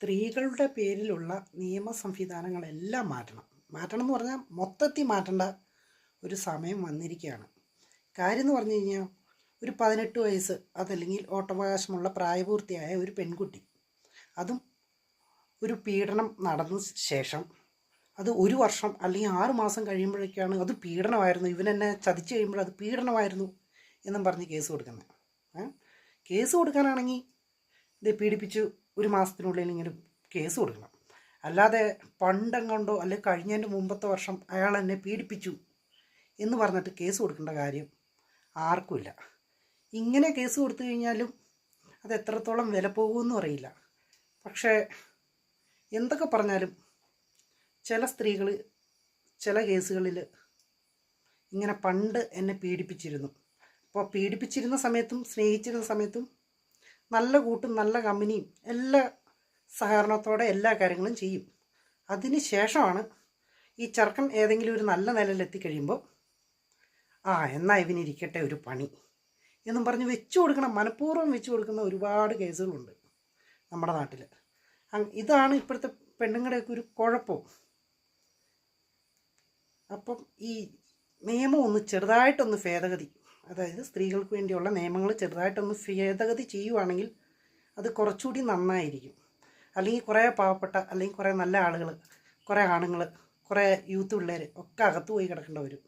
സ്ത്രീകളുടെ പേരിലുള്ള നിയമ സംവിധാനങ്ങളെല്ലാം മാറ്റണം എന്ന് പറഞ്ഞാൽ മൊത്തത്തിൽ മാറ്റേണ്ട ഒരു സമയം വന്നിരിക്കുകയാണ്. കാര്യം എന്ന് പറഞ്ഞു കഴിഞ്ഞാൽ ഒരു 18 വയസ്സ് അതല്ലെങ്കിൽ വോട്ടവകാശമുള്ള പ്രായപൂർത്തിയായ ഒരു പെൺകുട്ടി, അതും ഒരു പീഡനം നടന്ന ശേഷം അത് 1 വർഷം അല്ലെങ്കിൽ 6 മാസം കഴിയുമ്പോഴേക്കാണ് അത് പീഡനമായിരുന്നു, ഇവനെന്നെ ചതിച്ച് കഴിയുമ്പോൾ അത് പീഡനമായിരുന്നു എന്നും പറഞ്ഞ് കേസ് കൊടുക്കുന്നത്. കേസ് കൊടുക്കാനാണെങ്കിൽ ഇത് പീഡിപ്പിച്ചു 1 മാസത്തിനുള്ളിൽ ഇങ്ങനെ കേസ് കൊടുക്കണം. അല്ലാതെ പണ്ടെങ്ങോണ്ടോ അല്ലെങ്കിൽ കഴിഞ്ഞതിൻ്റെ മുമ്പത്തെ വർഷം അയാൾ എന്നെ പീഡിപ്പിച്ചു എന്ന് പറഞ്ഞിട്ട് കേസ് കൊടുക്കേണ്ട കാര്യം ആർക്കുമില്ല. ഇങ്ങനെ കേസ് കൊടുത്തു കഴിഞ്ഞാലും അത് എത്രത്തോളം വില പോകുമെന്നും അറിയില്ല. പക്ഷേ എന്തൊക്കെ പറഞ്ഞാലും ചില സ്ത്രീകൾ ചില കേസുകളിൽ ഇങ്ങനെ പണ്ട് എന്നെ പീഡിപ്പിച്ചിരുന്നു, അപ്പോൾ പീഡിപ്പിച്ചിരുന്ന സമയത്തും സ്നേഹിച്ചിരുന്ന സമയത്തും നല്ല കൂട്ടും നല്ല കമ്പനിയും എല്ലാ സഹകരണത്തോടെ എല്ലാ കാര്യങ്ങളും ചെയ്യും. അതിന് ശേഷമാണ് ഈ ചെറുക്കൻ ഏതെങ്കിലും ഒരു നല്ല നിലയിലെത്തിക്കഴിയുമ്പോൾ എന്നാൽ ഇവനിരിക്കട്ടെ ഒരു പണി എന്നും പറഞ്ഞ് വെച്ചു കൊടുക്കണം, മനഃപൂർവ്വം വെച്ചു കൊടുക്കുന്ന ഒരുപാട് കേസുകളുണ്ട് നമ്മുടെ നാട്ടിൽ. ഇതാണ് ഇപ്പോഴത്തെ പെണ്ണുങ്ങളുടെയൊക്കെ ഒരു കുഴപ്പം. അപ്പം ഈ നിയമം ഒന്ന് ചെറുതായിട്ടൊന്ന് ഭേദഗതി, അതായത് സ്ത്രീകൾക്ക് വേണ്ടിയുള്ള നിയമങ്ങൾ ചെറുതായിട്ടൊന്ന് ഭേദഗതി ചെയ്യുവാണെങ്കിൽ അത് കുറച്ചുകൂടി നന്നായിരിക്കും. അല്ലെങ്കിൽ കുറേ പാവപ്പെട്ട അല്ലെങ്കിൽ കുറേ നല്ല ആളുകൾ, കുറേ ആണുങ്ങൾ, കുറേ യൂത്ത് പിള്ളേർ ഒക്കെ അകത്ത് പോയി കിടക്കേണ്ടി വരും.